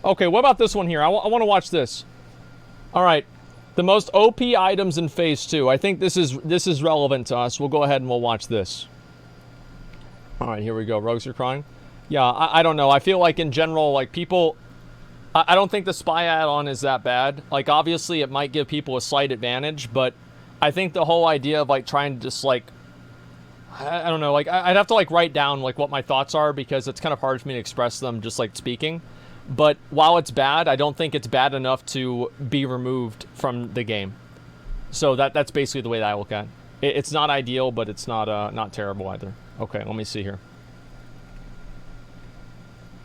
Okay, what about this one here? I want to watch this. All right. The most OP items in Phase 2. I think this is relevant to us. We'll go ahead and we'll watch this. All right, here we go. Rogues are crying. Yeah, I don't know. I feel like in general, like people... I don't think the spy add-on is that bad. Like, obviously, it might give people a slight advantage, but I think the whole idea of, like, trying to just, like... I don't know. Like, I'd have to, like, write down, like, what my thoughts are because it's kind of hard for me to express them just, like, speaking. But while it's bad, I don't think it's bad enough to be removed from the game. So that's basically the way that I look at it. It's not ideal, but it's not terrible either. Okay, let me see here.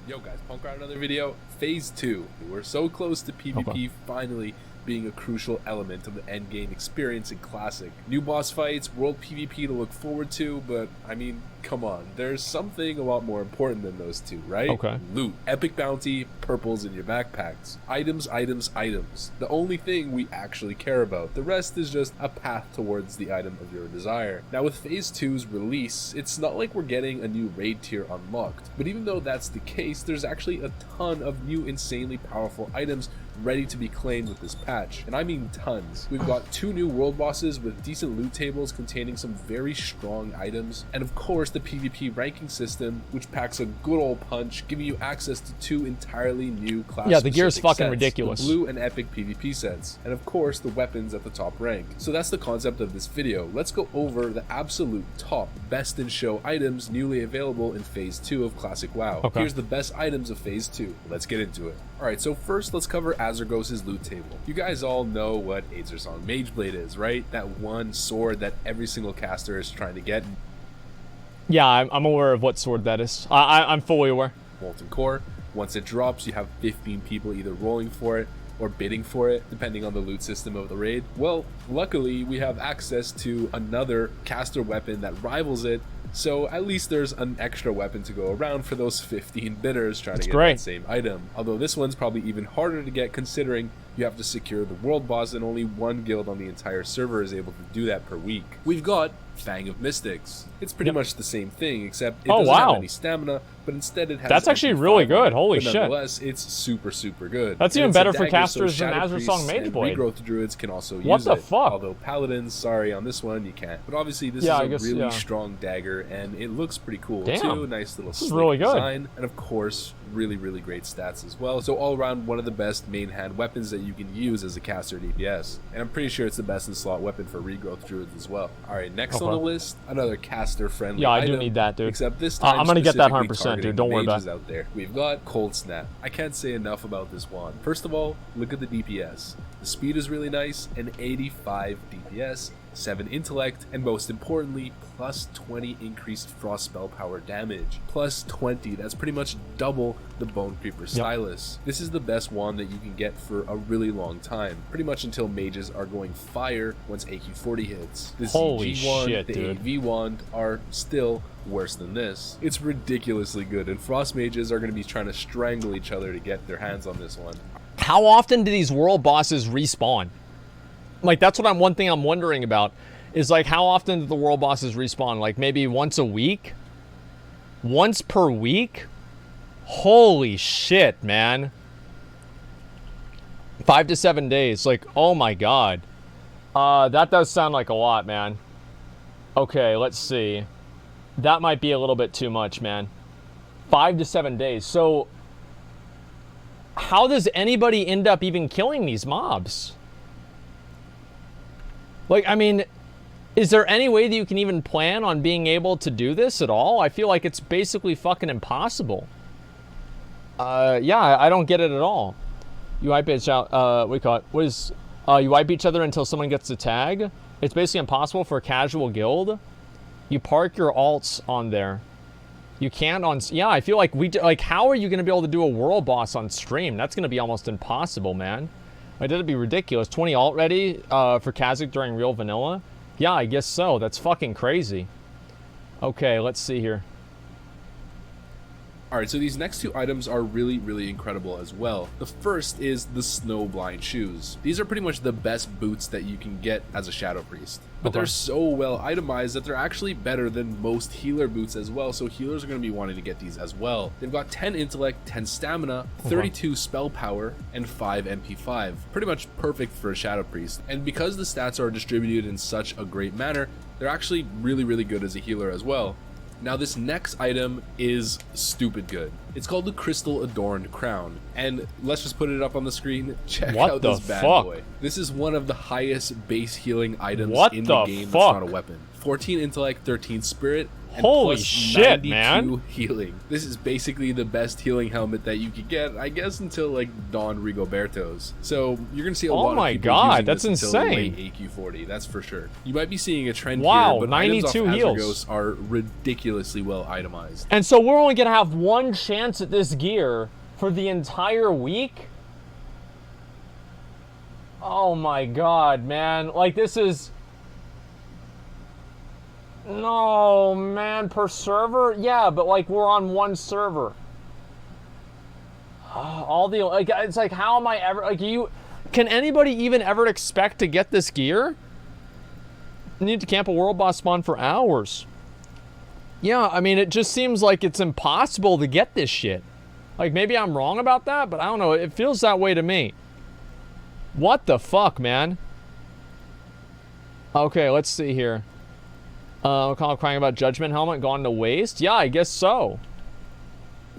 Yo guys, punk out another video. Phase 2. We're so close to PvP finally being a crucial element of the endgame experience in Classic. New boss fights, world PvP to look forward to, but I mean, come on. There's something a lot more important than those two, right? Okay. Loot, epic bounty, purples in your backpacks. Items, items, items. The only thing we actually care about. The rest is just a path towards the item of your desire. Now with Phase 2's release, it's not like we're getting a new raid tier unlocked, but even though that's the case, there's actually a ton of new insanely powerful items ready to be claimed with this patch, and I mean tons. We've got 2 new world bosses with decent loot tables containing some very strong items, and of course the PvP ranking system, which packs a good old punch, giving you access to 2 entirely new class. Yeah, the gear's fucking sets, ridiculous. The blue and epic PvP sets, and of course the weapons at the top rank. So that's the concept of this video. Let's go over the absolute top best in show items newly available in Phase 2 of Classic WoW. Okay. Here's the best items of Phase 2. Let's get into it. Alright, so first let's cover Azergos' loot table. You guys all know what Azersong Mageblade is, right? That one sword that every single caster is trying to get. Yeah, I'm aware of what sword that is. I'm fully aware. Molten Core. Once it drops, you have 15 people either rolling for it or bidding for it, depending on the loot system of the raid. Well, luckily, we have access to another caster weapon that rivals it, so at least there's an extra weapon to go around for those 15 bidders trying to get that same item. Although this one's probably even harder to get considering you have to secure the world boss and only one guild on the entire server is able to do that per week. We've got Fang of Mystics. It's pretty much the same thing, except it doesn't have any stamina, but instead it has... That's actually really good, holy shit. Nonetheless, it's super, super good. That's even better for casters than Azersong Mageblade. Regrowth druids can also use it. What the fuck? Although paladins, sorry, on this one you can't. But obviously this is a really strong dagger, and it looks pretty cool too. Nice little slick design, and of course, really, really great stats as well. So all around, one of the best main hand weapons that you can use as a caster DPS. And I'm pretty sure it's the best in slot weapon for regrowth druids as well. Alright, next on the list, another caster friendly item. I do need that, dude. Except this time I'm gonna get that 100%, dude. Don't worry about it. Out there. We've got Cold Snap. I can't say enough about this wand. First of all, look at the DPS. The speed is really nice, and 85 DPS, 7 intellect, and most importantly, plus 20 increased frost spell power damage. Plus 20, that's pretty much double the Bone Creeper Stylus. This is the best wand that you can get for a really long time, pretty much until mages are going fire once AQ40 hits. The ZG wand, the AV wand are still worse than this. It's ridiculously good, and frost mages are going to be trying to strangle each other to get their hands on this one. How often do these world bosses respawn? Like, that's what one thing I'm wondering about, is like, how often do the world bosses respawn? Like, maybe once a week? Once per week? Holy shit, man. 5 to 7 days. Like, oh my god. That does sound like a lot, man. Okay, let's see. That might be a little bit too much, man. 5 to 7 days. So, how does anybody end up even killing these mobs? Like, I mean, is there any way that you can even plan on being able to do this at all? I feel like it's basically fucking impossible. Yeah, I don't get it at all. You wipe each out, you wipe each other until someone gets a tag? It's basically impossible for a casual guild. You park your alts on there. You can't on... Yeah, I feel like how are you going to be able to do a world boss on stream? That's going to be almost impossible, man. Like, that'd be ridiculous. 20 alt ready for Kha'Zix during real vanilla? Yeah, I guess so. That's fucking crazy. Okay, let's see here. Alright, so these next two items are really, really incredible as well. The first is the Snowblind shoes. These are pretty much the best boots that you can get as a Shadow Priest. But they're so well itemized that they're actually better than most healer boots as well, so healers are going to be wanting to get these as well. They've got 10 intellect, 10 stamina, 32 spell power, and 5 MP5. Pretty much perfect for a Shadow Priest. And because the stats are distributed in such a great manner, they're actually really, really good as a healer as well. Now this next item is stupid good. It's called the Crystal Adorned Crown. And let's just put it up on the screen. Check out this bad boy. This is one of the highest base healing items in the game that's not a weapon. 14 intellect, 13 spirit, and holy plus shit, 92 man. healing. This is basically the best healing helmet that you could get, I guess, until like Don Rigoberto's. So you're gonna see a lot of people using that's this insane. until late AQ40, that's for sure. You might be seeing a trend Wow, here, but 92 items off heals. Asmongold are ridiculously well itemized. And so we're only gonna have one chance at this gear for the entire week? Oh my god, man. Like, this is... No, man, per server? Yeah, but like we're on one server. All the like, it's like, how am I ever like you? Can anybody even ever expect to get this gear? You need to camp a world boss spawn for hours. Yeah, I mean, it just seems like it's impossible to get this shit. Like, maybe I'm wrong about that, but I don't know. It feels that way to me. What the fuck, man? Okay, let's see here. Crying about Judgment Helmet gone to waste? Yeah, I guess so.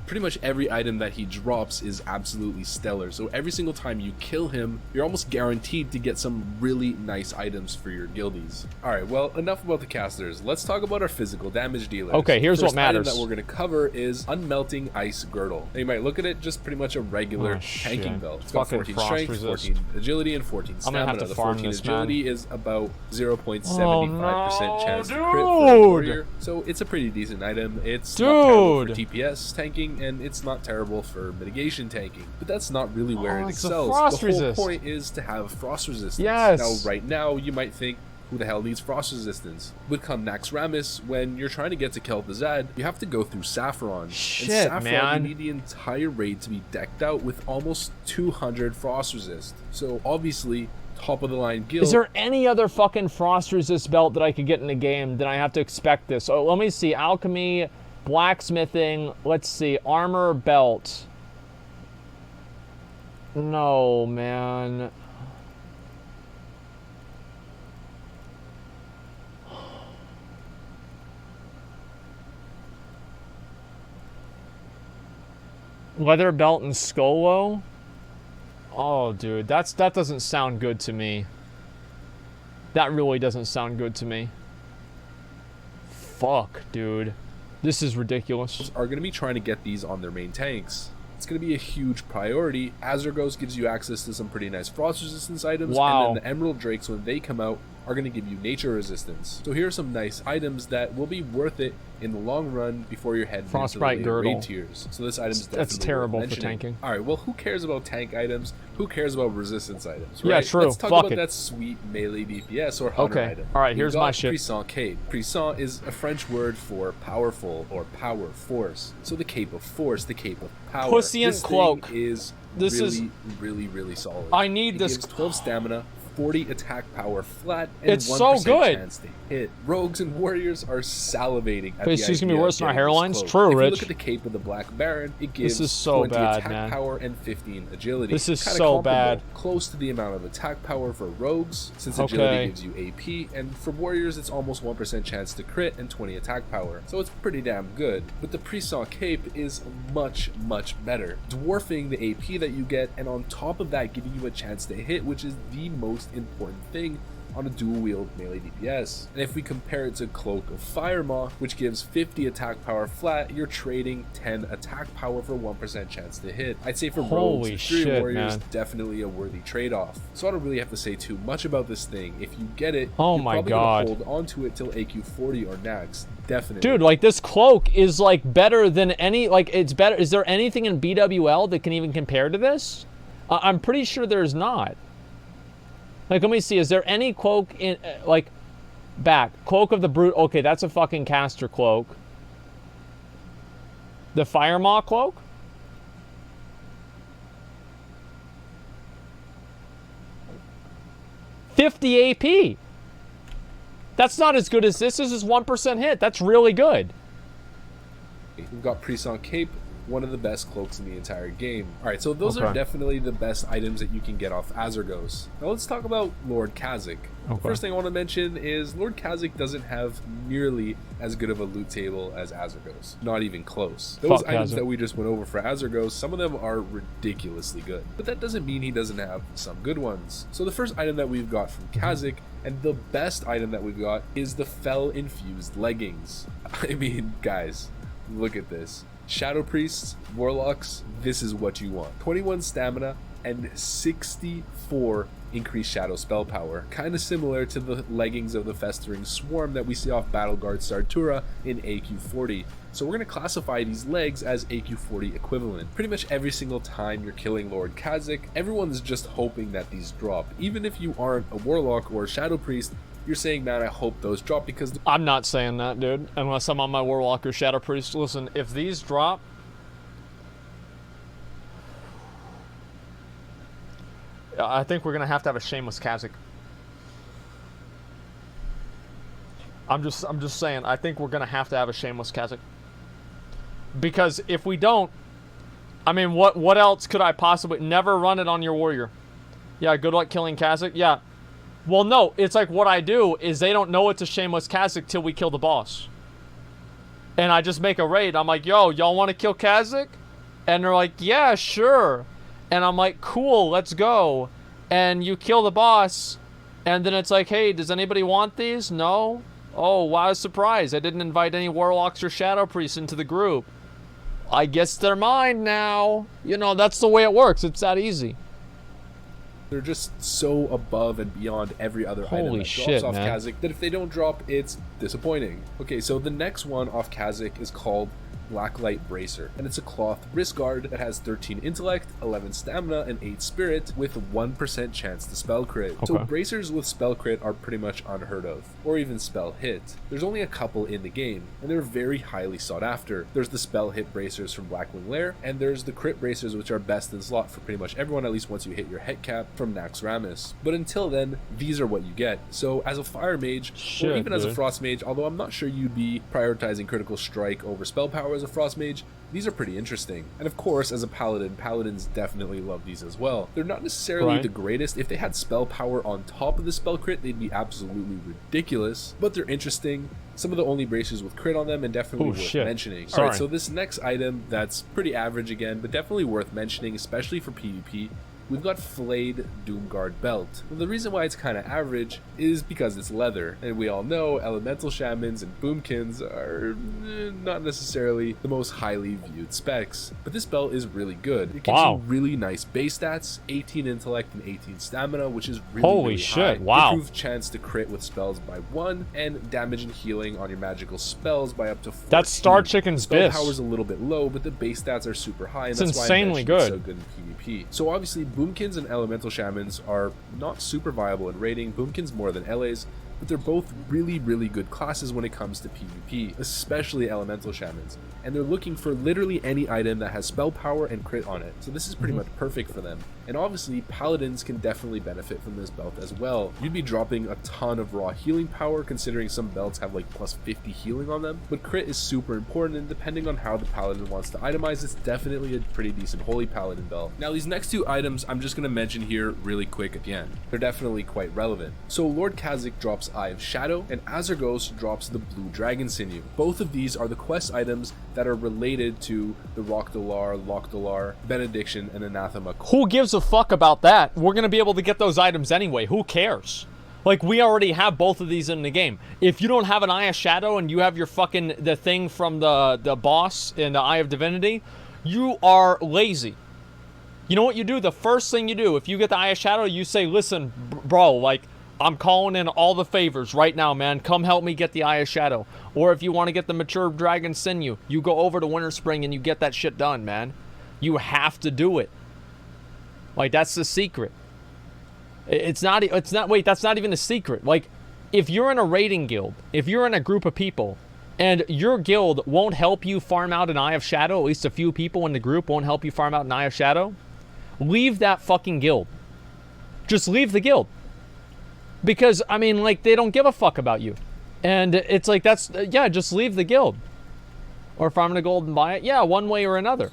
Pretty much every item that he drops is absolutely stellar, so every single time you kill him, you're almost guaranteed to get some really nice items for your guildies. Alright, well, enough about the casters. Let's talk about our physical damage dealers. Okay, here's what First matters. item that we're going to cover is Unmelting Ice Girdle. Now you might look at it just pretty much a regular tanking belt. It's got 14 strength, resist. 14 agility, and 14 stamina. The 14 agility is about 0.75% chance to crit for a warrior, so it's a pretty decent item. It's not terrible for DPS tanking, and it's not terrible for mitigation tanking, but that's not really where it excels. The whole point is to have frost resistance. Yes. Now, right now, you might think, who the hell needs frost resistance? With come Naxxramas, when you're trying to get to Kel'Thuzad, you have to go through Saffron. Shit, and Saffron, man. you need the entire raid to be decked out with almost 200 frost resist. So obviously, top of the line guild. Is there any other fucking frost resist belt that I could get in the game that I have to expect this? Oh, let me see. Alchemy, blacksmithing, let's see, armor belt. No, man. Leather belt and Skolo? Oh, dude, that doesn't sound good to me. That really doesn't sound good to me. Fuck, dude. This is ridiculous. Are going to be trying to get these on their main tanks. It's going to be a huge priority. Azurgos gives you access to some pretty nice frost resistance items, wow. And then the Emerald Drakes, when they come out, are going to give you nature resistance. So here are some nice items that will be worth it in the long run before you're heading into the later raid tiers. So this item's definitely that's terrible worth for tanking. All right, well, who cares about tank items? Who cares about resistance items, right? Yeah, true. Let's talk Fuck about it. that sweet melee DPS or hunter item. All right, here's my shit. Puissant Cape. Puissant is a French word for powerful or power force. So the Cape of Force, the Cape of Power. Puissant Cloak Is really solid. I need this. It gives 12 stamina, 40 attack power flat, and it's 1% so good. chance to hit. Rogues and warriors are salivating at Face the idea gonna be worse of than our getting hairlines. this True, cloak. If Rich. you look at the Cape of the Black Baron, it gives this is so 20 bad, attack man. power and 15 agility. This is Kinda so comparable, bad. Close to the amount of attack power for rogues, since agility gives you AP, and for warriors it's almost 1% chance to crit and 20 attack power. So it's pretty damn good. But the Puissant Cape is much better, dwarfing the AP that you get, and on top of that giving you a chance to hit, which is the most important thing on a dual wield melee DPS. And if we compare it to Cloak of Firemoth, which gives 50 attack power flat, you're trading 10 attack power for 1% chance to hit. I'd say for rogues and Fury warriors, definitely a worthy trade-off. So I don't really have to say too much about this thing. If you get it, oh you're my probably god, gonna hold onto it till AQ40 or Nax. Definitely. Dude, like, this cloak is like better than any, like, it's better. Is there anything in BWL that can even compare to this? I'm pretty sure there's not. Like, let me see. Is there any cloak in, like, back? Cloak of the Brute. Okay, that's a fucking caster cloak. The Fire Maw cloak? $50 AP. That's not as good as this. This is 1% hit. That's really good. We've got Priest Cape, one of the best cloaks in the entire game. Alright, so those are definitely the best items that you can get off Azergos. Now let's talk about Lord Kha'Zix. The first thing I want to mention is Lord Kha'Zix doesn't have nearly as good of a loot table as Azergos. Not even close. Those items that we just went over for Azergos, some of them are ridiculously good. But that doesn't mean he doesn't have some good ones. So the first item that we've got from Kha'Zix, and the best item that we've got, is the Fel Infused Leggings. I mean, guys, look at this. Shadow Priests, Warlocks, this is what you want. 21 stamina and 64 increased shadow spell power. Kind of similar to the leggings of the Festering Swarm that we see off Battleguard Sartura in AQ40. So we're going to classify these legs as AQ40 equivalent. Pretty much every single time you're killing Lord Kha'Zix, everyone's just hoping that these drop. Even if you aren't a Warlock or a Shadow Priest, you're saying, man, I hope those drop because... I'm not saying that, dude. Unless I'm on my Warlock or Shadow Priest. Listen, if these drop... I think we're going to have a Shameless Kha'Zix. I'm just saying, I think we're going to have a Shameless Kha'Zix. Because if we don't... I mean, what else could I possibly... Never run it on your warrior. Yeah, good luck killing Kha'Zix. Yeah. Well, no, it's like what I do is they don't know it's a Shameless Kha'Zix till we kill the boss. And I just make a raid. I'm like, yo, y'all want to kill Kha'Zix? And they're like, yeah, sure. And I'm like, cool, let's go. And you kill the boss. And then it's like, hey, does anybody want these? No? Oh, wow, surprise. I didn't invite any Warlocks or Shadow Priests into the group. I guess they're mine now. You know, that's the way it works. It's that easy. They're just so above and beyond every other item that drops off Kha'Zix that if they don't drop, it's disappointing. Okay, so the next one off Kha'Zix is called Blacklight Bracer, and it's a cloth wrist guard that has 13 intellect, 11 stamina, and 8 spirit with 1% chance to spell crit. So bracers with spell crit are pretty much unheard of, or even spell hit. There's only a couple in the game, and they're very highly sought after. There's the spell hit bracers from Blackwing Lair, and there's the crit bracers, which are best in slot for pretty much everyone, at least once you hit your hit cap, from Naxxramas. But until then, these are what you get. So as a fire mage, or even as a frost mage, although I'm not sure you'd be prioritizing critical strike over spell power as a frost mage, these are pretty interesting. And of course, as a paladin, paladins definitely love these as well. They're not necessarily the greatest. If they had spell power on top of the spell crit, they'd be absolutely ridiculous, but they're interesting. Some of the only bracers with crit on them, and definitely worth mentioning. Alright, so this next item that's pretty average again, but definitely worth mentioning, especially for PvP, we've got Flayed Doomguard Belt. Well, the reason why it's kind of average is because it's leather, and we all know elemental shamans and boomkins are not necessarily the most highly viewed specs, but this belt is really good. It gives you really nice base stats, 18 intellect and 18 stamina, which is really high. Improved chance to crit with spells by 1, and damage and healing on your magical spells by up to 4. That's Star Chicken's spell power's a little bit low, but the base stats are super high, and that's why it's so good in PvP. So obviously Boomkins and Elemental Shamans are not super viable in raiding, Boomkins more than LAs, but they're both really, really good classes when it comes to PvP, especially Elemental Shamans. And they're looking for literally any item that has spell power and crit on it, so this is pretty much perfect for them. And obviously, Paladins can definitely benefit from this belt as well. You'd be dropping a ton of raw healing power, considering some belts have like plus 50 healing on them, but crit is super important, and depending on how the Paladin wants to itemize, it's definitely a pretty decent Holy Paladin belt. Now, these next two items I'm just going to mention here really quick at the end. They're definitely quite relevant. So Lord Kha'Zix drops Eye of Shadow, and Azergos drops the Blue Dragon Sinew. Both of these are the quest items that are related to the Rockdalar, Lockdalar, Benediction, and Anathema. Who gives a fuck about that? We're gonna be able to get those items anyway. Who cares? Like, we already have both of these in the game. If you don't have an Eye of Shadow and you have your fucking the thing from the boss in the Eye of Divinity, you are lazy. You know what you do? The first thing you do, if you get the Eye of Shadow, you say, listen, bro, like, I'm calling in all the favors right now, man. Come help me get the Eye of Shadow. Or if you want to get the Mature Dragon Sinew, you go over to Winter Spring and you get that shit done, man. You have to do it. Like, that's the secret. Wait, that's not even a secret. Like, if you're in a raiding guild, if you're in a group of people, and your guild won't help you farm out an Eye of Shadow, at least a few people in the group won't help you farm out an Eye of Shadow, leave that fucking guild. Just leave the guild. Because, I mean, like, they don't give a fuck about you. And it's like, that's, yeah, just leave the guild. Or farm the gold and buy it. Yeah, one way or another.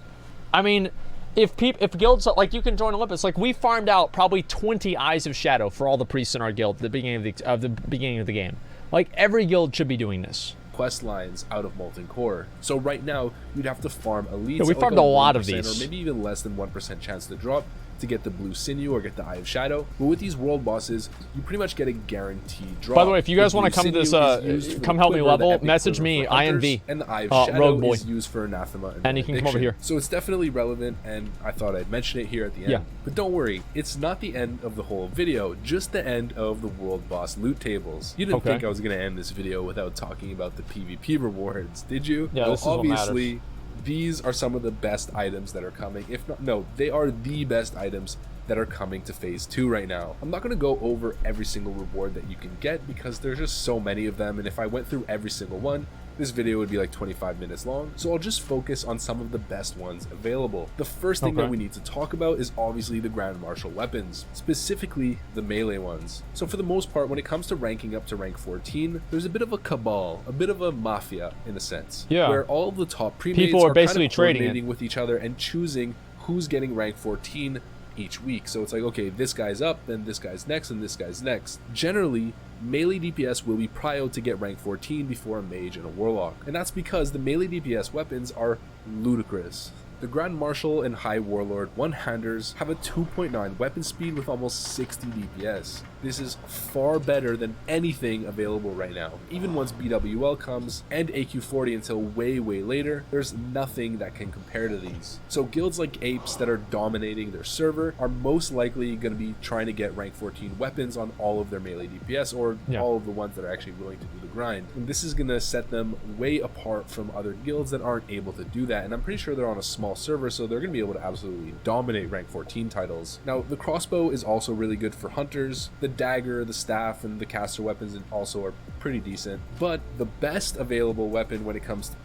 I mean, if guilds, like, you can join Olympus. Like, we farmed out probably 20 Eyes of Shadow for all the priests in our guild at the beginning of the game. Like, every guild should be doing this. Quest lines out of Molten Core. So right now, you'd have to farm elites. Yeah, we farmed a lot of these. Or maybe even less than 1% chance to drop to get the blue sinew or get the Eye of Shadow. But with these world bosses, you pretty much get a guaranteed drop. By the way, if you guys want to come to this, come help me level, message me, INV. And the Eye of Shadow Rogue Boy. is used for Anathema and you can come over here. So it's definitely relevant, and I thought I'd mention it here at the end. Yeah. But don't worry, it's not the end of the whole video, just the end of the world boss loot tables. You didn't think I was going to end this video without talking about the PvP rewards, did you? Yeah, well, this is what matters. obviously, these are some of the best items that are coming. If not, no, they are the best items that are coming to phase 2 right now. I'm not going to go over every single reward that you can get because there's just so many of them, and if I went through every single one, this video would be like 25 minutes long, so I'll just focus on some of the best ones available. The first thing that we need to talk about is obviously the Grand Marshal weapons, specifically the melee ones. So for the most part, when it comes to ranking up to rank 14, there's a bit of a cabal, a bit of a mafia in a sense, where all of the top premates people are basically kind of coordinating with each other and choosing who's getting rank 14 each week. So it's like, okay, this guy's up, then this guy's next, and this guy's next. Generally, melee DPS will be prioed to get rank 14 before a mage and a warlock. And that's because the melee DPS weapons are ludicrous. The Grand Marshal and High Warlord one-handers have a 2.9 weapon speed with almost 60 DPS. This is far better than anything available right now. Even once BWL comes and AQ40 until way later, there's nothing that can compare to these. So guilds like Apes that are dominating their server are most likely going to be trying to get rank 14 weapons on all of their melee DPS, or all of the ones that are actually willing to do the grind. And this is going to set them way apart from other guilds that aren't able to do that. And I'm pretty sure they're on a small server, so they're going to be able to absolutely dominate rank 14 titles. Now, the crossbow is also really good for hunters. The dagger, the staff, and the caster weapons also are pretty decent. But the best available weapon when it comes to...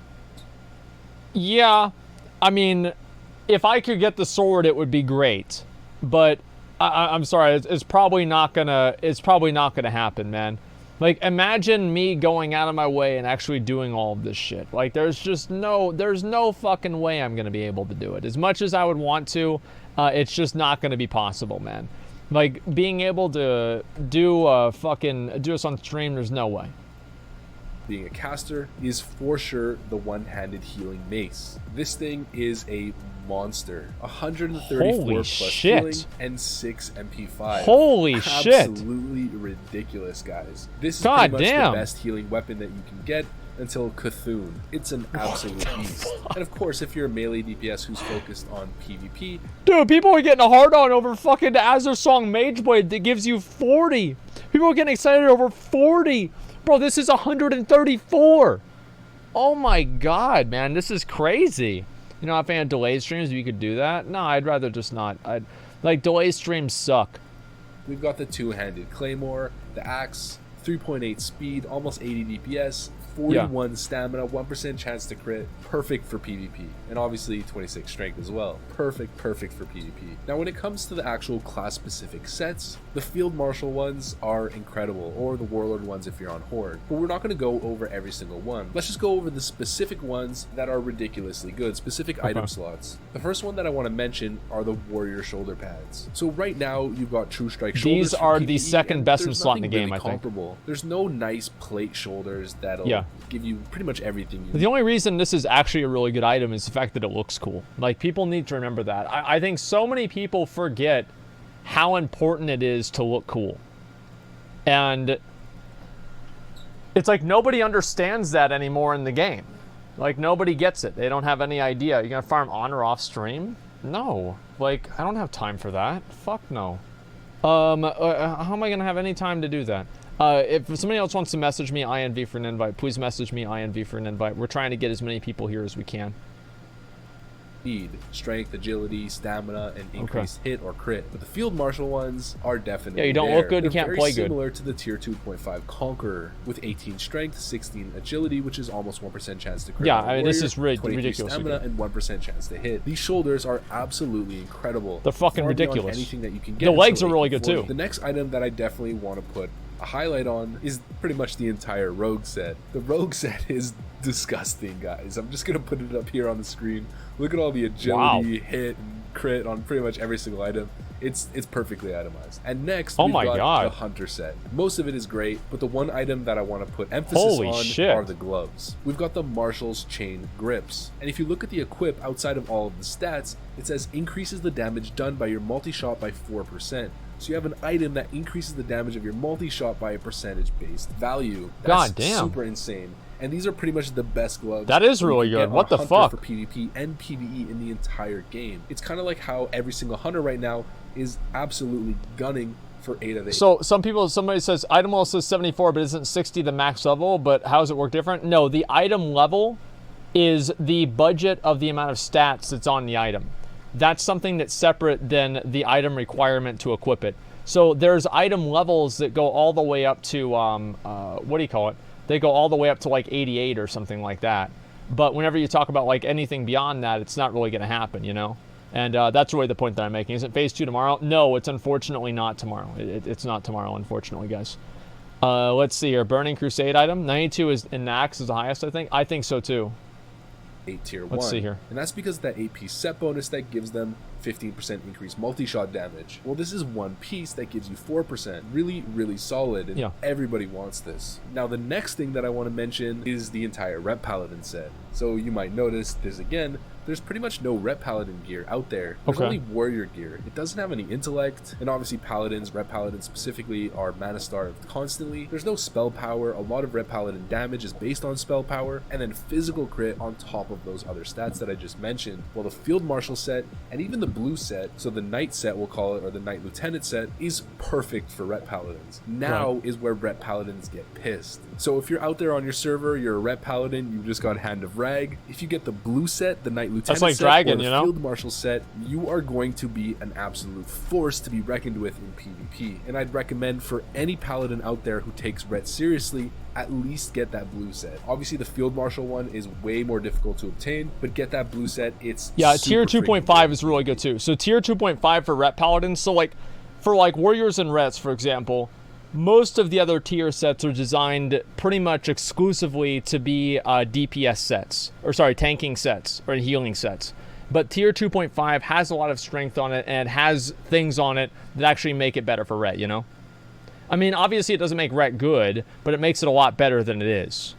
Yeah, I mean, if I could get the sword, it would be great. But I'm sorry, it's probably not gonna happen, man. Like, imagine me going out of my way and actually doing all of this shit. Like, there's no fucking way I'm gonna be able to do it. As much as I would want to, it's just not gonna be possible, man. Like, being able to do this on stream, there's no way. Being a caster is for sure the one-handed healing mace. This thing is a monster. 134 plus healing and 6 MP5. Holy shit. Absolutely ridiculous, guys. This is pretty much the best healing weapon that you can get until Cthulhu. It's an absolute beast. And of course, if you're a melee DPS who's focused on PvP... Dude, people are getting a hard-on over fucking the Azure Song Mageblade that gives you 40. People are getting excited over 40. Bro, this is 134. Oh my god, man. This is crazy. You know, if I had delayed streams, you could do that. No, I'd rather just not. Like, delayed streams suck. We've got the two-handed claymore, the axe, 3.8 speed, almost 80 DPS, 41 stamina, 1% chance to crit, perfect for PvP, and obviously 26 strength as well. Perfect for PvP. Now when it comes to the actual class-specific sets, the Field Marshal ones are incredible, or the Warlord ones if you're on Horde, but we're not going to go over every single one. Let's just go over the specific ones that are ridiculously good, specific item slots. The first one that I want to mention are the Warrior shoulder pads. So right now, you've got True Strike shoulders. These are the second best slot in the game, I think. There's no nice plate shoulders that'll give you pretty much everything you need. The only reason this is actually a really good item is the fact that it looks cool. Like, people need to remember that. I think so many people forget how important it is to look cool. And it's like nobody understands that anymore in the game. Like, nobody gets it. They don't have any idea. You're gonna farm on or off stream? No. Like, I don't have time for that. Fuck no. How am I gonna have any time to do that? If somebody else wants to message me INV for an invite, please message me INV for an invite. We're trying to get as many people here as we can. speed, strength, agility, stamina, and increased hit or crit. But the field marshal ones are definitely Yeah, you don't there. look good, you They're can't very play good. similar to the tier 2.5 Conqueror with 18 strength, 16 agility, which is almost 1% chance to crit. Yeah, on a I mean, this warrior, is 23 ridiculous. stamina and 1% chance to hit. These shoulders are absolutely incredible. They're fucking Far beyond ridiculous. anything that you can get The legs until are really good, 840. too. The next item that I definitely want to put a highlight on is pretty much the entire rogue set. The rogue set is disgusting, guys. I'm just gonna put it up here on the screen. Look at all the agility, hit, and crit on pretty much every single item. It's perfectly itemized. And next, we've got the hunter set. Most of it is great, but the one item that I want to put emphasis on are the gloves. We've got the Marshal's chain grips, and if you look at the equip outside of all of the stats, it says increases the damage done by your multi-shot by 4%. So you have an item that increases the damage of your multi-shot by a percentage-based value. That's super insane. And these are pretty much the best gloves. That is really good. What the fuck? For PvP and PvE in the entire game. It's kind of like how every single hunter right now is absolutely gunning for 8 of 8. So somebody says item level says 74, but isn't 60 the max level? But how does it work different? No, the item level is the budget of the amount of stats that's on the item. That's something that's separate than the item requirement to equip it. So there's item levels that go all the way up to what do you call it? They go all the way up to like 88 or something like that. But whenever you talk about like anything beyond that, it's not really going to happen, you know? And that's really the point that I'm making. Isn't phase 2 tomorrow? No, it's unfortunately not tomorrow. It's not tomorrow, unfortunately, guys. Let's see here. Burning Crusade item. 92 is in Nax is the highest, I think. I think so too. 8 tier 1. Let's see here. And that's because of that 8-piece set bonus that gives them 15% increased multi-shot damage. Well, this is one piece that gives you 4%. Really, really solid, and everybody wants this. Now, the next thing that I want to mention is the entire Rep Paladin set. So you might notice there's pretty much no Rep Paladin gear out there. There's only warrior gear. It doesn't have any intellect, and obviously Paladins, Rep Paladins specifically, are mana starved constantly. There's no spell power. A lot of Rep Paladin damage is based on spell power, and then physical crit on top of those other stats that I just mentioned. Well, the Field Marshal set, and even the blue set, so the Knight set we'll call it, or the Knight Lieutenant set, is perfect for Rep Paladins. Now is where Rep Paladins get pissed. So if you're out there on your server, you're a Rep Paladin, you just got Hand of Rag. If you get the blue set, the Knight Lieutenant set, Dragon, or the Field Marshal set, you are going to be an absolute force to be reckoned with in PvP. And I'd recommend for any Paladin out there who takes Ret seriously, at least get that blue set. Obviously, the Field Marshal one is way more difficult to obtain, but get that blue set. It's tier 2.5 is really good too. So tier 2.5 for Ret Paladins. So like for like Warriors and Rets, for example, most of the other tier sets are designed pretty much exclusively to be DPS sets, or sorry, tanking sets or healing sets. But tier 2.5 has a lot of strength on it and has things on it that actually make it better for Ret, you know? I mean, obviously it doesn't make Ret good, but it makes it a lot better than it is.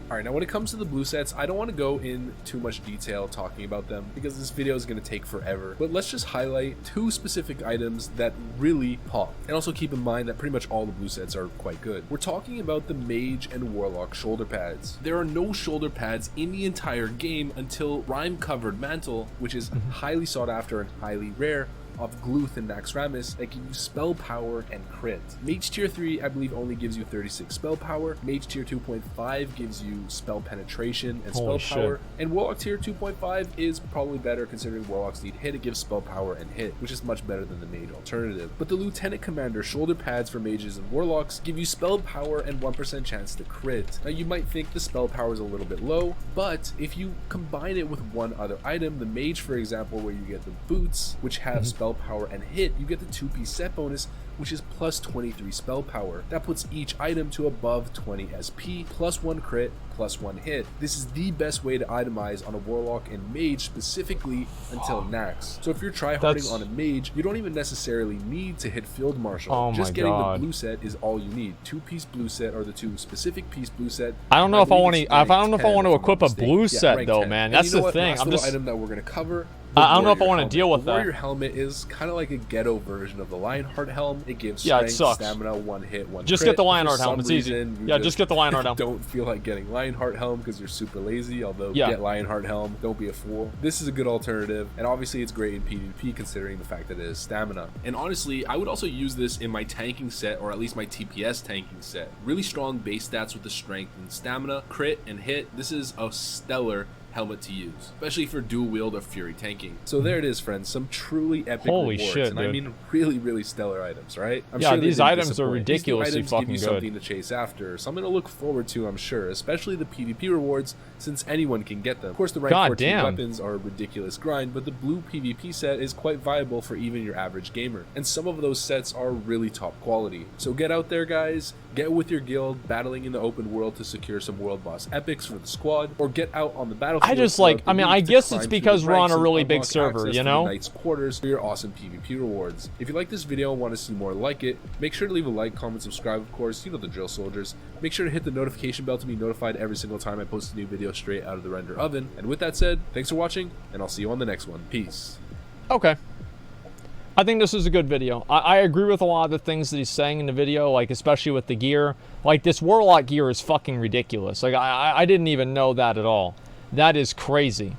Alright, now when it comes to the blue sets, I don't want to go in too much detail talking about them because this video is going to take forever. But let's just highlight 2 specific items that really pop. And also keep in mind that pretty much all the blue sets are quite good. We're talking about the Mage and Warlock shoulder pads. There are no shoulder pads in the entire game until Rime Covered Mantle, which is highly sought after and highly rare, of Gluth and Naxxramas that give you spell power and crit. Mage tier 3 I believe only gives you 36 spell power. Mage tier 2.5 gives you spell penetration and spell power. And Warlock tier 2.5 is probably better considering Warlocks need hit. It gives spell power and hit, which is much better than the Mage alternative. But the Lieutenant Commander shoulder pads for Mages and Warlocks give you spell power and 1% chance to crit. Now you might think the spell power is a little bit low, but if you combine it with one other item, the Mage for example, where you get the boots, which have spell power and hit, you get the 2-piece set bonus, which is plus 23 spell power. That puts each item to above 20 SP, plus 1 crit, plus 1 hit. This is the best way to itemize on a Warlock and Mage specifically until Nax. So if you're tryharding on a Mage, you don't even necessarily need to hit Field Marshal. Just getting the blue set is all you need. 2-piece blue set or the 2 specific piece blue set. I don't know if I want to equip a blue set though, man. That's the thing. I'm just item that we're going to cover. I don't know if I want to deal with that. The Warrior helmet is kind of like a ghetto version of the Lionheart helm. It gives strength, stamina, 1 hit, 1 just crit. Get the Lionheart helm. It's easy. Yeah, just get the Lionheart helm. Don't feel like getting Lionheart helm because you're super lazy. Although get Lionheart helm. Don't be a fool. This is a good alternative, and obviously it's great in PvP considering the fact that it is stamina. And honestly, I would also use this in my tanking set, or at least my TPS tanking set. Really strong base stats with the strength and stamina, crit and hit. This is a stellar helmet to use, especially for dual wield or fury tanking. So there it is, friends, some truly epic Holy rewards, shit, and dude. I mean really stellar items, right? I'm Yeah, sure they these didn't items are disappoint. ridiculously These new items fucking give you good. something to chase after, something to look forward to, I'm sure, especially the PvP rewards, since anyone can get them. Of course, the rank God 14 damn. weapons are a ridiculous grind, but the blue PvP set is quite viable for even your average gamer, and some of those sets are really top quality. So get out there, guys, get with your guild, battling in the open world to secure some world boss epics for the squad, or get out on the battlefield. I just like, throughout the I mean, week I to guess climb it's through because the we're on ranks a and really big unlock server, access you to the know? Knight's quarters for your awesome PvP rewards. If you like this video and want to see more like it, make sure to leave a like, comment, subscribe, of course, you know the drill, soldiers. Make sure to hit the notification bell to be notified every single time I post a new video straight out of the render oven. And with that said, thanks for watching, and I'll see you on the next one. Peace. Okay. I think this is a good video. I agree with a lot of the things that he's saying in the video, like especially with the gear. Like this Warlock gear is fucking ridiculous. Like I didn't even know that at all. That is crazy.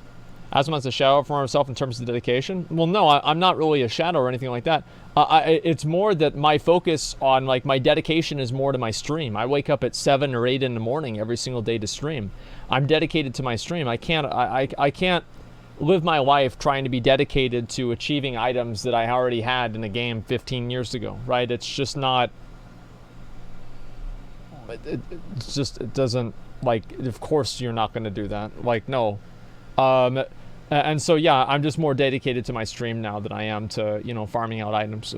Asmongold's a shadow for himself in terms of dedication. Well, no, I'm not really a shadow or anything like that. It's more that my focus on like my dedication is more to my stream. I wake up at 7 or 8 in the morning every single day to stream. I'm dedicated to my stream. I can't live my life trying to be dedicated to achieving items that I already had in a game 15 years ago, right? It's just not, it's just, it doesn't, like, of course you're not going to do that. Like, no. And so, yeah, I'm just more dedicated to my stream now than I am to, you know, farming out items.